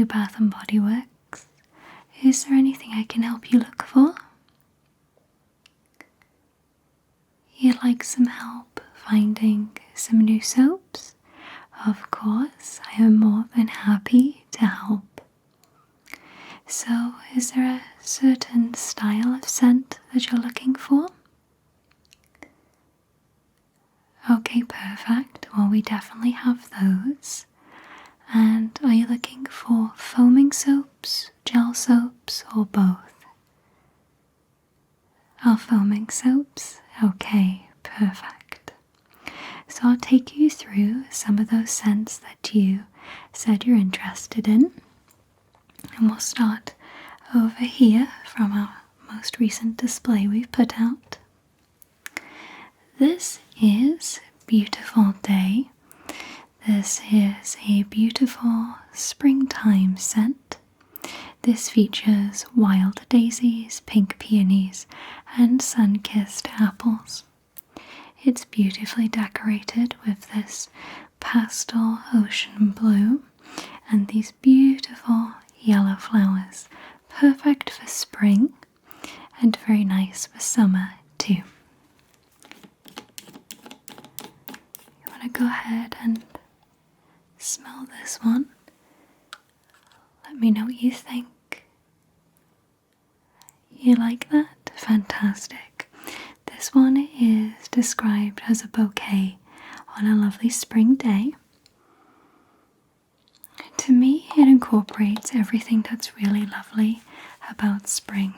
Bath & Body Works. Is there anything I can help you look for? You'd like some help finding some new soaps? Of course, I am more than happy to help. So, is there a certain style of scent that you're looking for? Okay, perfect. Well, we definitely have those. And are you looking for foaming soaps, gel soaps, or both? Oh, foaming soaps? Okay, perfect. So I'll take you through some of those scents that you said you're interested in. And we'll start over here from our most recent display we've put out. This is Beautiful Day. This is a beautiful springtime scent. This features wild daisies, pink peonies, and sun-kissed apples. It's beautifully decorated with this pastel ocean blue and these beautiful yellow flowers, perfect for spring and very nice for summer too. You want to go ahead and smell this one. Let me know what you think. You like that? Fantastic. This one is described as a bouquet on a lovely spring day. To me, it incorporates everything that's really lovely about spring.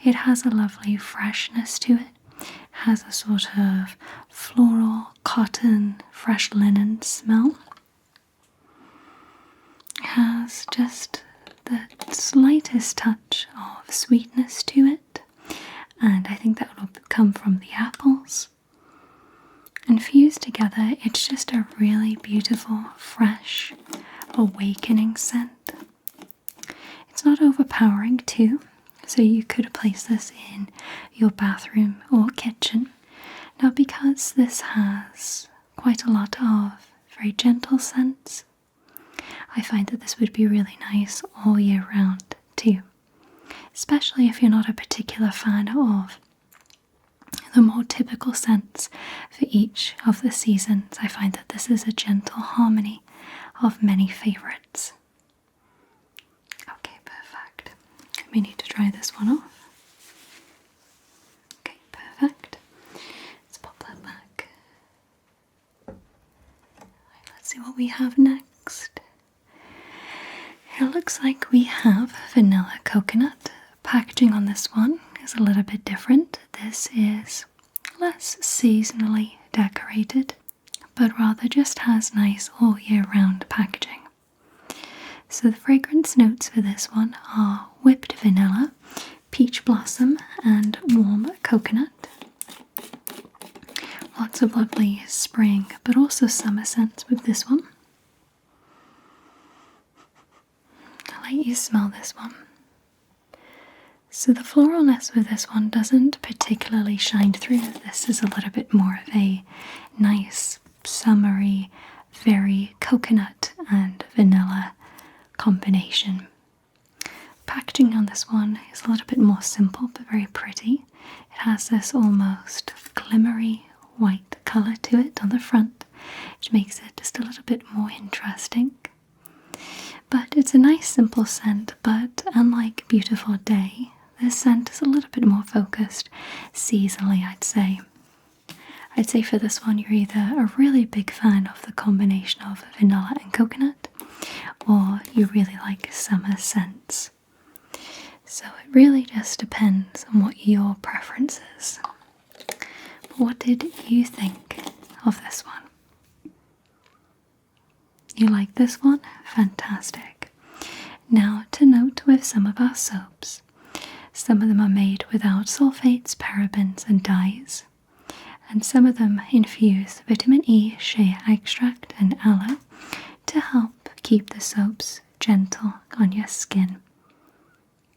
It has a lovely freshness to it. Has a sort of floral, cotton, fresh linen smell. Has just the slightest touch of sweetness to it, and I think that will come from the apples. And fused together, it's just a really beautiful, fresh, awakening scent. It's not overpowering too, so you could place this in your bathroom or kitchen. Now, because this has quite a lot of very gentle scents, I find that this would be really nice all year round too, especially if you're not a particular fan of the more typical scents for each of the seasons. I find that this is a gentle harmony of many favorites. Okay, perfect. We need to dry this one off. Okay, perfect. Let's pop that back. Let's see what we have next. It looks like we have vanilla coconut. Packaging on this one is a little bit different. This is less seasonally decorated, but rather just has nice all year round packaging. So the fragrance notes for this one are whipped vanilla, peach blossom, and warm coconut. Lots of lovely spring, but also summer scents with this one. I'll let you smell this one. So the floralness with this one doesn't particularly shine through. This is a little bit more of a nice, summery, very coconut and vanilla combination. Packaging on this one is a little bit more simple but very pretty. It has this almost glimmery white colour to it on the front, which makes it just a little bit more interesting. But it's a nice simple scent, but unlike Beautiful Day, this scent is a little bit more focused seasonally, I'd say. I'd say for this one you're either a really big fan of the combination of vanilla and coconut, or you really like summer scents. So it really just depends on what your preference is. But what did you think of this one? You like this one? Fantastic. Now, to note with some of our soaps, some of them are made without sulfates, parabens, and dyes, and some of them infuse vitamin E, shea extract, and aloe to help keep the soaps gentle on your skin.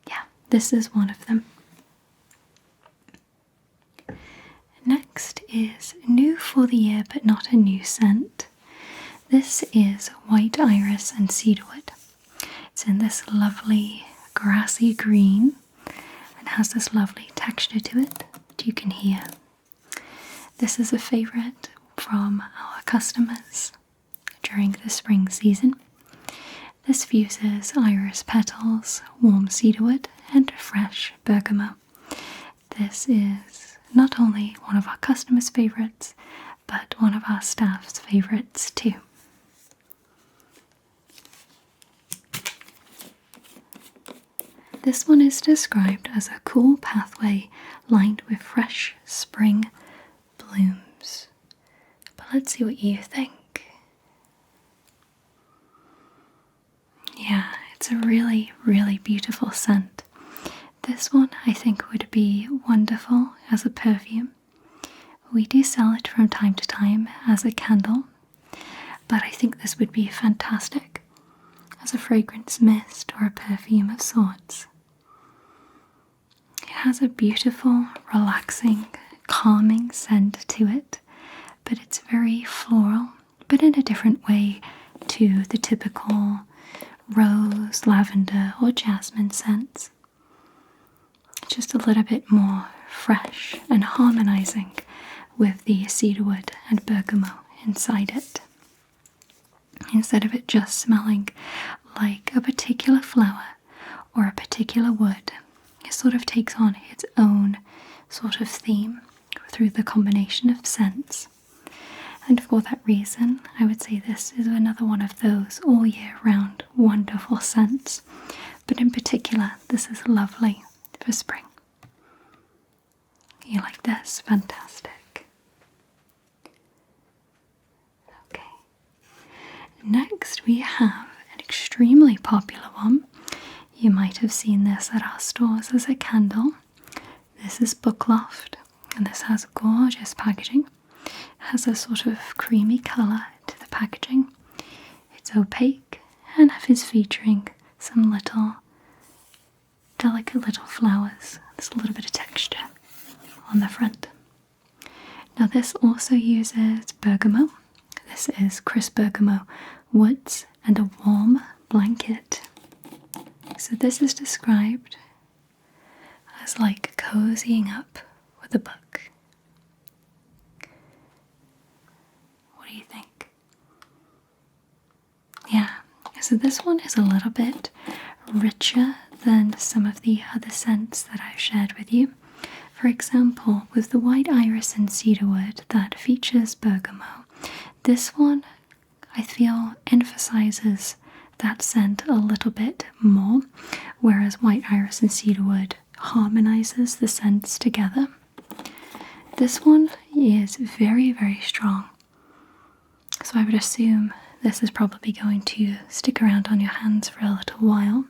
Yeah, this is one of them. Next is new for the year but not a new scent. This is White Iris and Cedarwood. It's in this lovely grassy green and has this lovely texture to it that you can hear. This is a favourite from our customers during the spring season. This fuses iris petals, warm cedarwood and fresh bergamot. This is not only one of our customers' favourites, but one of our staff's favourites too. This one is described as a cool pathway lined with fresh spring blooms. But let's see what you think. Yeah, it's a really, really beautiful scent. This one I think would be wonderful as a perfume. We do sell it from time to time as a candle, but I think this would be fantastic as a fragrance mist or a perfume of sorts. It has a beautiful, relaxing, calming scent to it, but it's very floral, but in a different way to the typical rose, lavender or jasmine scents. Just a little bit more fresh and harmonizing with the cedarwood and bergamot inside it. Instead of it just smelling like a particular flower or a particular wood, it sort of takes on its own sort of theme through the combination of scents. And for that reason, I would say this is another one of those all year round wonderful scents. But in particular, this is lovely for spring. You like this? Fantastic. Okay. Next we have an extremely popular one. You might have seen this at our stores as a candle. This is Loft, and this has gorgeous packaging. It has a sort of creamy colour to the packaging. It's opaque and is featuring some little delicate little flowers. There's a little bit of texture on the front. Now this also uses bergamot. This is crisp bergamot, woods and a warm blanket. So this is described as like cozying up with a book. What do you think? Yeah, so this one is a little bit richer than some of the other scents that I've shared with you. For example, with the white iris and cedarwood that features bergamot, this one I feel emphasizes that scent a little bit more, whereas white iris and cedarwood harmonizes the scents together. This one is very, very strong, so I would assume this is probably going to stick around on your hands for a little while.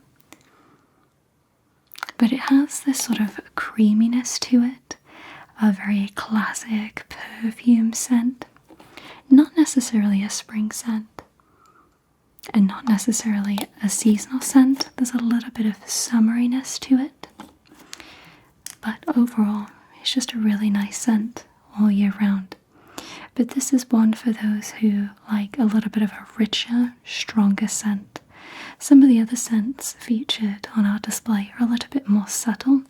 But it has this sort of creaminess to it, a very classic perfume scent. Not necessarily a spring scent, and not necessarily a seasonal scent. There's a little bit of summeriness to it. But overall, it's just a really nice scent all year round. But this is one for those who like a little bit of a richer, stronger scent. Some of the other scents featured on our display are a little bit more subtle,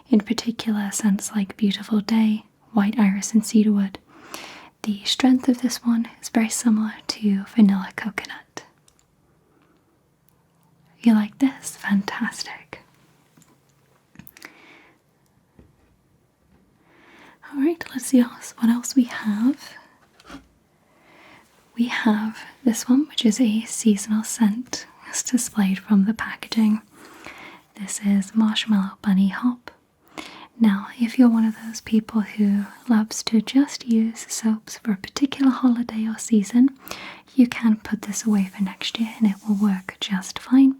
in particular scents like Beautiful Day, White Iris and Cedarwood. The strength of this one is very similar to Vanilla Coconut. You like this? Fantastic. Alright, let's see what else we have. We have this one, which is a seasonal scent. It's displayed from the packaging. This is Marshmallow Bunny Hop. Now, if you're one of those people who loves to just use soaps for a particular holiday or season, you can put this away for next year and it will work just fine.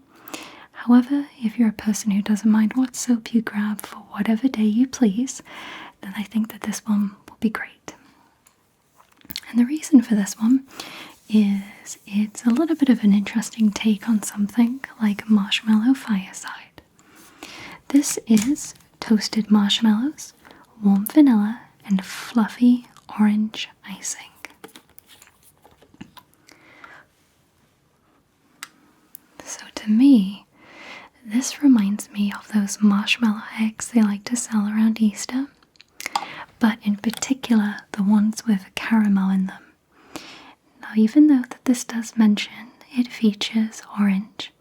However, if you're a person who doesn't mind what soap you grab for whatever day you please, then I think that this one will be great. And the reason for this one is it's a little bit of an interesting take on something like Marshmallow Fireside. This is toasted marshmallows, warm vanilla, and fluffy orange icing. So to me, This reminds me of those marshmallow eggs they like to sell around Easter, but in particular the ones with caramel in them. Now, even though that this does mention it features orange,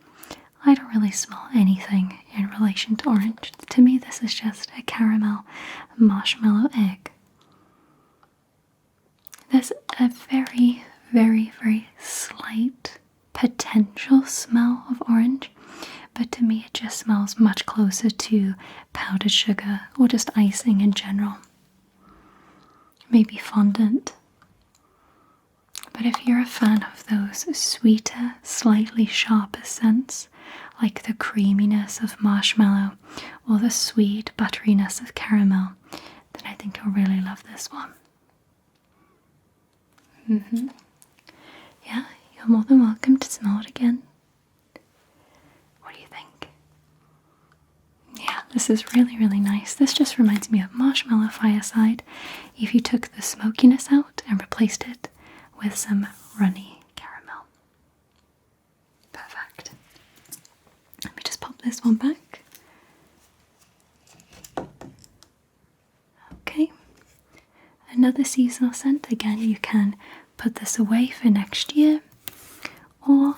I don't really smell anything in relation to orange. To me, this is just a caramel marshmallow egg. There's a very, very, very slight potential smell of orange, but to me it just smells much closer to powdered sugar or just icing in general. Maybe fondant. But if you're a fan of those sweeter, slightly sharper scents, like the creaminess of marshmallow or the sweet butteriness of caramel, then I think you'll really love this one. Yeah, you're more than welcome to smell it again. What do you think? Yeah, this is really, really nice. This just reminds me of Marshmallow Fireside if you took the smokiness out and replaced it with some runny caramel. Perfect. Let me just pop this one back. Okay. Another seasonal scent. Again, you can put this away for next year, or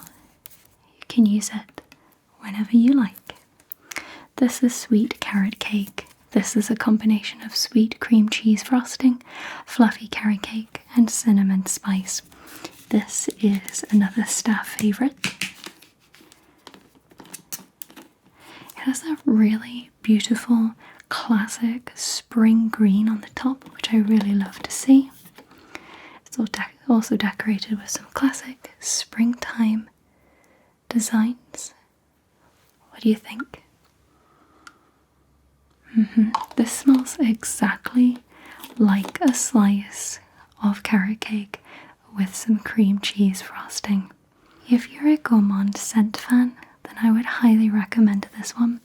you can use it whenever you like. This is sweet carrot cake. This is a combination of sweet cream cheese frosting, fluffy carrot cake, and cinnamon spice. This is another staff favorite. It has a really beautiful classic spring green on the top, which I really love to see. It's also decorated with some classic springtime designs. What do you think? This smells exactly like a slice of carrot cake with some cream cheese frosting. If you're a gourmand scent fan, then I would highly recommend this one.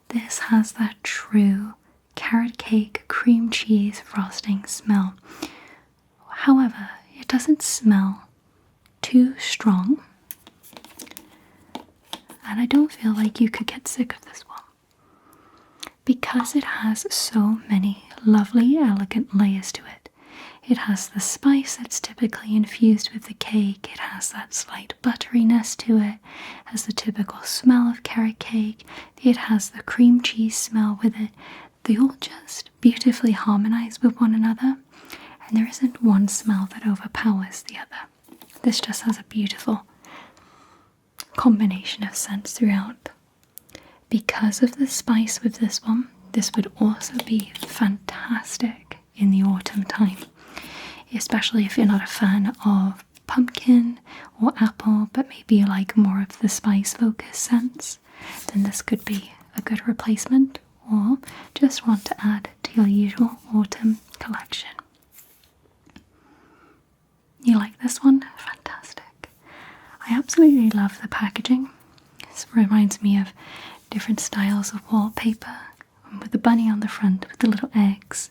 This has that true carrot cake cream cheese frosting smell. However, it doesn't smell too strong, and I don't feel like you could get sick of this one. Because it has so many lovely, elegant layers to it. It has the spice that's typically infused with the cake. It has that slight butteriness to it. It has the typical smell of carrot cake. It has the cream cheese smell with it. They all just beautifully harmonize with one another, and there isn't one smell that overpowers the other. This just has a beautiful combination of scents throughout. Because of the spice with this one, this would also be fantastic in the autumn time, especially if you're not a fan of pumpkin or apple, but maybe you like more of the spice focused scents, then this could be a good replacement, or just want to add to your usual autumn collection. You like this one? Fantastic. I absolutely love the packaging. This reminds me of different styles of wallpaper, with the bunny on the front with the little eggs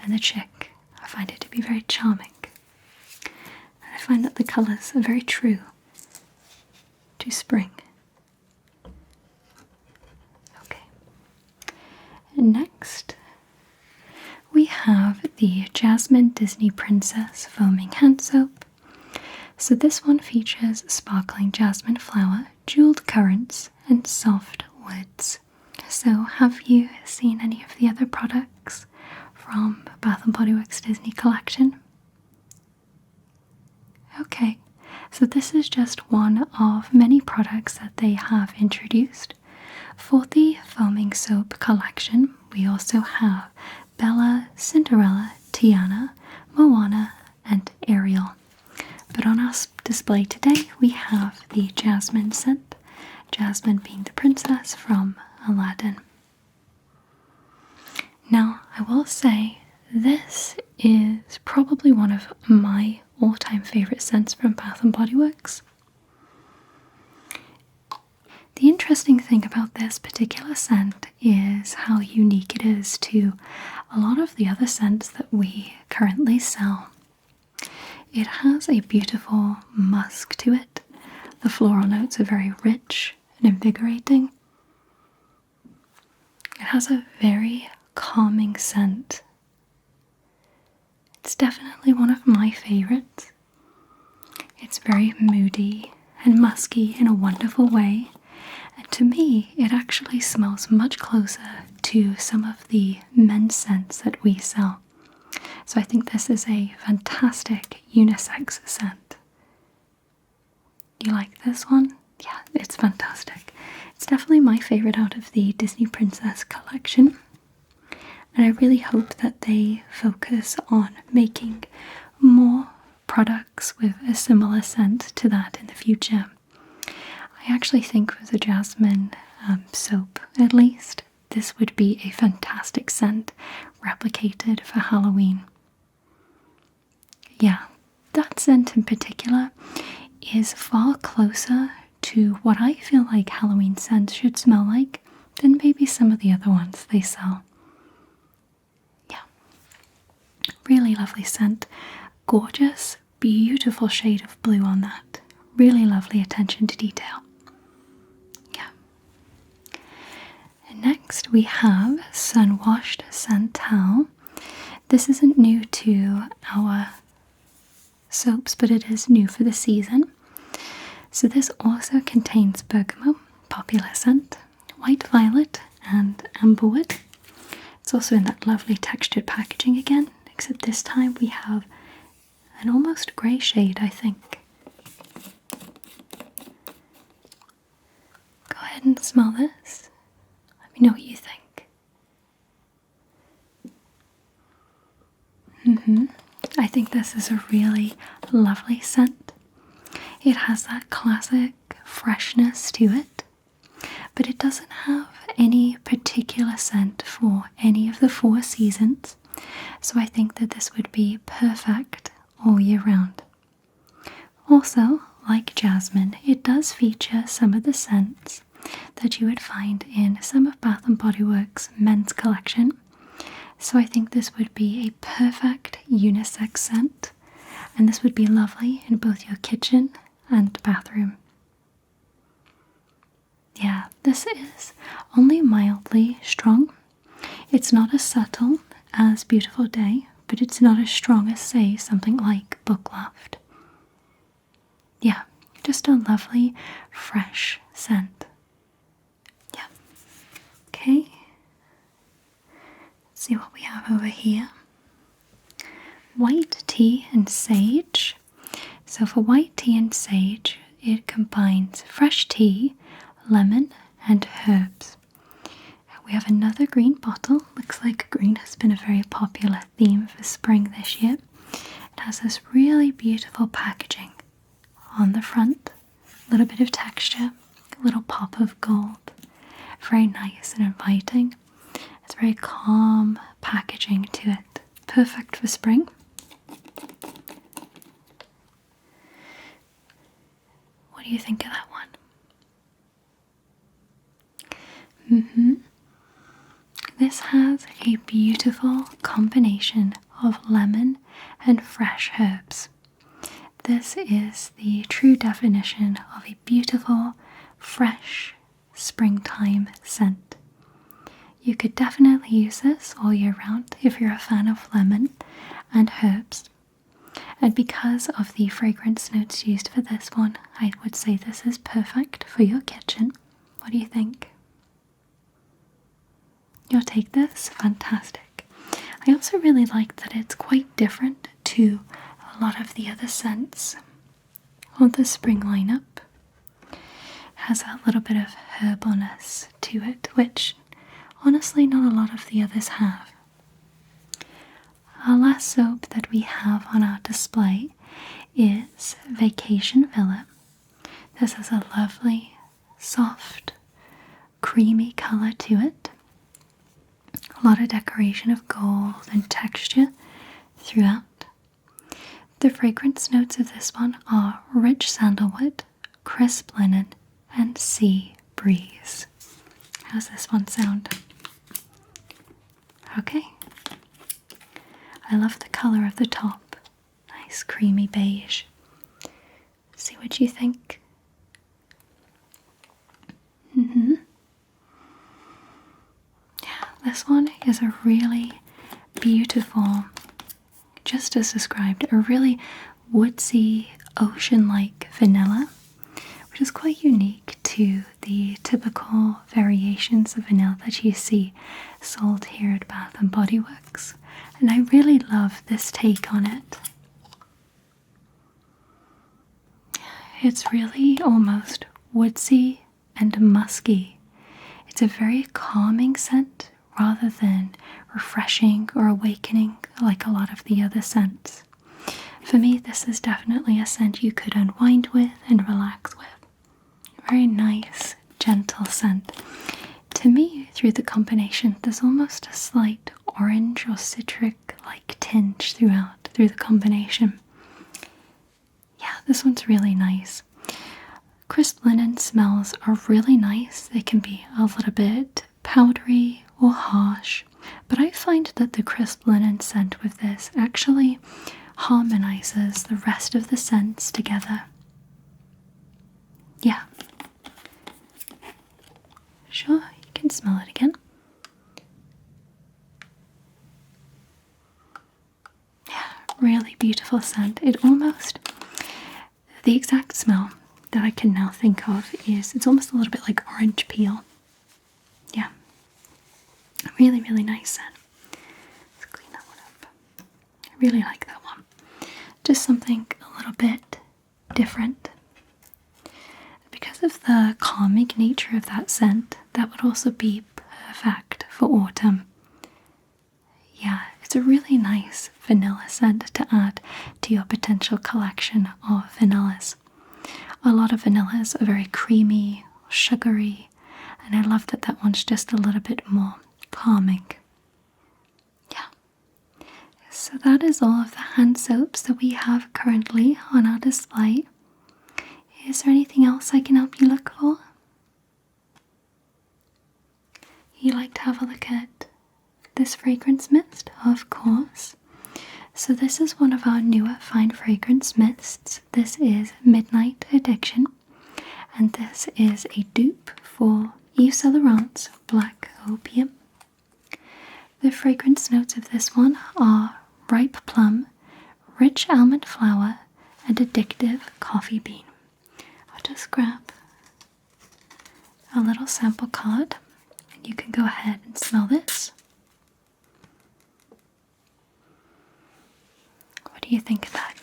and the chick. I find it to be very charming. And I find that the colours are very true to spring. Okay. And next we have the Jasmine Disney Princess Foaming Hand Soap. So this one features sparkling jasmine flower, jeweled currants, and soft woods. So have you seen any of the other products from Bath & Body Works Disney collection? Okay, so this is just one of many products that they have introduced. For the foaming soap collection, we also have Bella, Cinderella, Tiana, Moana, and Ariel. But on our display today, we have the Jasmine scent, Jasmine being the princess from Aladdin. Now, I will say this is probably one of my all-time favorite scents from Bath & Body Works. The interesting thing about this particular scent is how unique it is to a lot of the other scents that we currently sell. It has a beautiful musk to it. The floral notes are very rich and invigorating. It has a very calming scent. It's definitely one of my favorites. It's very moody and musky in a wonderful way, and to me it actually smells much closer to some of the men's scents that we sell. So I think this is a fantastic unisex scent. You like this one? Yeah, it's fantastic. It's definitely my favorite out of the Disney Princess collection. And I really hope that they focus on making more products with a similar scent to that in the future. I actually think with the Jasmine soap, at least, this would be a fantastic scent replicated for Halloween. Yeah, that scent in particular is far closer to what I feel like Halloween scents should smell like than maybe some of the other ones they sell. Yeah, really lovely scent. Gorgeous, beautiful shade of blue on that. Really lovely attention to detail. Yeah. And next we have Sunwashed Santal. This isn't new to our soaps, but it is new for the season. So this also contains bergamot, popular scent, white violet, and amberwood. It's also in that lovely textured packaging again, except this time we have an almost grey shade, I think. Go ahead and smell this. Let me know what you think. I think this is a really lovely scent. It has that classic freshness to it, but it doesn't have any particular scent for any of the 4 seasons, so I think that this would be perfect all year round. Also, like Jasmine, it does feature some of the scents that you would find in some of Bath & Body Works' men's collection, so I think this would be a perfect unisex scent, and this would be lovely in both your kitchen and bathroom. Yeah, this is only mildly strong. It's not as subtle as Beautiful Day, but it's not as strong as, say, something like Loft. Yeah, just a lovely, fresh scent. Yeah. Okay. Let's see what we have over here. White tea and sage. So for white tea and sage, it combines fresh tea, lemon, and herbs. We have another green bottle. Looks like green has been a very popular theme for spring this year. It has this really beautiful packaging on the front. A little bit of texture, a little pop of gold. Very nice and inviting. It's very calm packaging to it. Perfect for spring. What do you think of that one? This has a beautiful combination of lemon and fresh herbs. This is the true definition of a beautiful, fresh, springtime scent. You could definitely use this all year round if you're a fan of lemon and herbs. And because of the fragrance notes used for this one, I would say this is perfect for your kitchen. What do you think? You'll take this? Fantastic. I also really like that it's quite different to a lot of the other scents on the spring lineup. It has that little bit of herbal-ness to it, which honestly not a lot of the others have. Our last soap that we have on our display is Vacation Villa. This has a lovely, soft, creamy color to it. A lot of decoration of gold and texture throughout. The fragrance notes of this one are rich sandalwood, crisp linen, and sea breeze. How's this one sound? Okay. I love the color of the top. Nice creamy beige. See what you think. Yeah, this one is a really beautiful, just as described, a really woodsy, ocean-like vanilla, which is quite unique to the typical variations of vanilla that you see sold here at Bath & Body Works. And I really love this take on it. It's really almost woodsy and musky. It's a very calming scent rather than refreshing or awakening like a lot of the other scents. For me, this is definitely a scent you could unwind with and relax with. Very nice, gentle scent. To me, through the combination, there's almost a slight orange or citric-like tinge through the combination. Yeah, this one's really nice. Crisp linen smells are really nice. They can be a little bit powdery or harsh, but I find that the crisp linen scent with this actually harmonizes the rest of the scents together. Yeah. Sure, you can smell it again. Yeah, really beautiful scent. The exact smell that I can now think of is, it's almost a little bit like orange peel. Yeah. Really, really nice scent. Let's clean that one up. I really like that one. Just something a little bit different. Because of the calming nature of that scent, that would also be perfect for autumn. Yeah, it's a really nice vanilla scent to add to your potential collection of vanillas. A lot of vanillas are very creamy, sugary, and I love that that one's just a little bit more calming. Yeah. So that is all of the hand soaps that we have currently on our display. Is there anything else I can help you look for? You like to have a look at this fragrance mist? Of course. So this is one of our newer fine fragrance mists. This is Midnight Addiction, and this is a dupe for Yves Saint Laurent's Black Opium. The fragrance notes of this one are ripe plum, rich almond flower, and addictive coffee bean. I'll just grab a little sample card and you can go ahead and smell this. What do you think of that?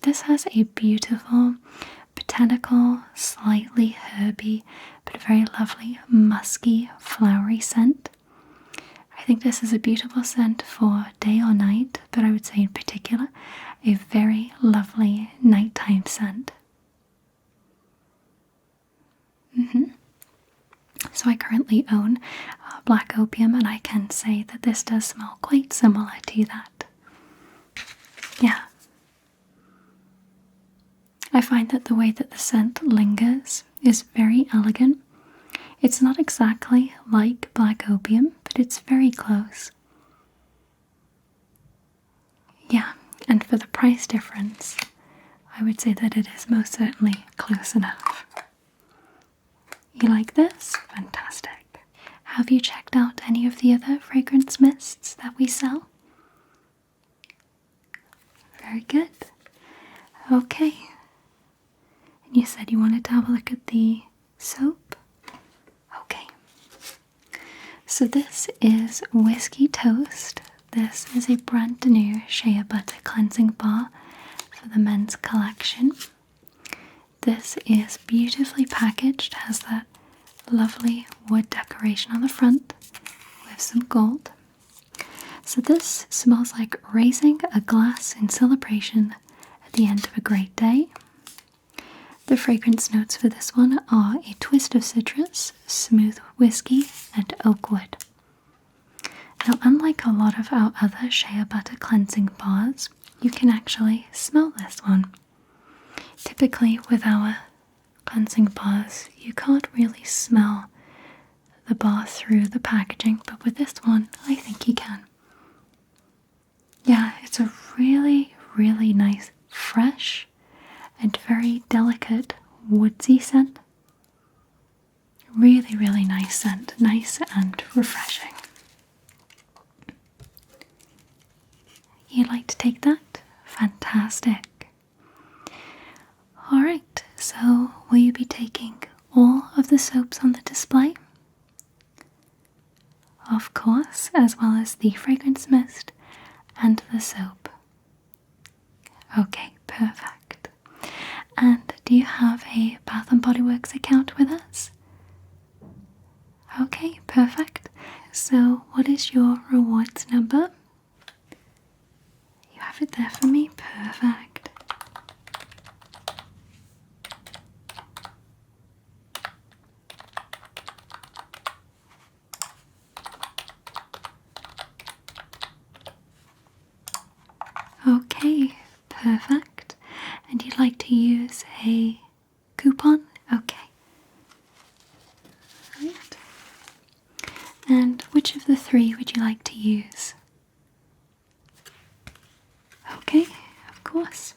This has a beautiful, botanical, slightly herby, but very lovely, musky, flowery scent. I think this is a beautiful scent for day or night, but I would say in particular, a very lovely nighttime scent. So I currently own Black Opium, and I can say that this does smell quite similar to that. Yeah. I find that the way that the scent lingers is very elegant. It's not exactly like Black Opium, but it's very close. Yeah, and for the price difference, I would say that it is most certainly close enough. You like this? Fantastic. Have you checked out any of the other fragrance mists that we sell? Very good. Okay. And you said you wanted to have a look at the soap? Okay. So this is Whiskey Toast. This is a brand new shea butter cleansing bar for the men's collection. This is beautifully packaged, has that lovely wood decoration on the front with some gold. So this smells like raising a glass in celebration at the end of a great day. The fragrance notes for this one are a twist of citrus, smooth whiskey, and oak wood. Now, unlike a lot of our other shea butter cleansing bars, you can actually smell this one. Typically with our cleansing bars, you can't really smell the bar through the packaging, but with this one, I think you can. Yeah, it's a really, really nice, fresh, and very delicate woodsy scent. You'd like to take that? Fantastic. Alright, so will you be taking all of the soaps on the display? Of course, as well as the fragrance mist and the soap. Okay, perfect. And do you have a Bath & Body Works account with us? Okay, perfect. So what is your rewards number? You have it there for me? Perfect. Okay, perfect. And you'd like to use a coupon? Okay. Right. And which of the three would you like to use? Okay, of course.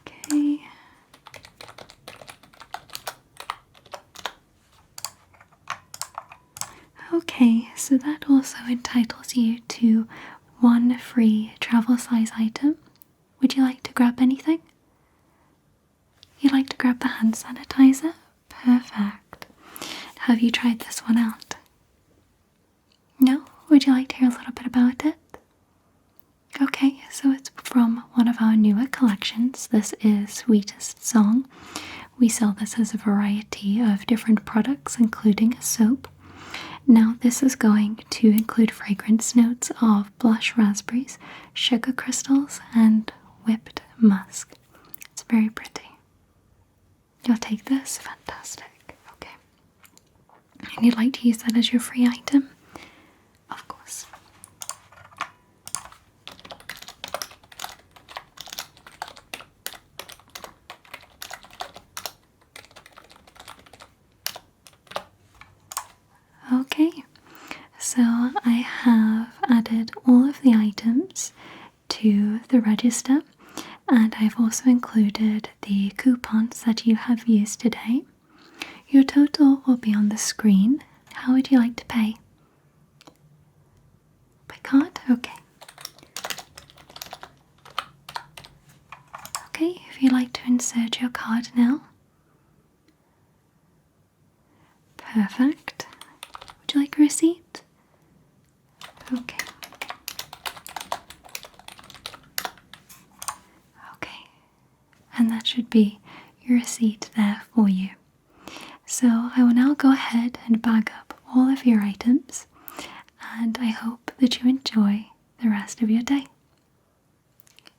Okay. Okay, so that also entitles you to one free travel size item. Would you like to grab anything? You'd like to grab the hand sanitizer? Perfect. Have you tried this one out? No? Would you like to hear a little bit about it? Okay, so it's from one of our newer collections. This is Sweetest Song. We sell this as a variety of different products, including a soap. Now this is going to include fragrance notes of blush raspberries, sugar crystals, and whipped musk. It's very pretty. You'll take this? Fantastic. Okay. And you'd like to use that as your free item? Of course. Okay, so I have added all of the items to the register, and I've also included the coupons that you have used today. Your total will be on the screen. How would you like to pay? By card? Okay. Okay, if you'd like to insert your card now. Perfect. Would you like a receipt? Okay. Okay. And that should be your receipt there for you. So I will now go ahead and bag up all of your items, and I hope that you enjoy the rest of your day.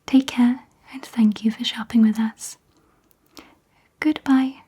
Take care, and thank you for shopping with us. Goodbye.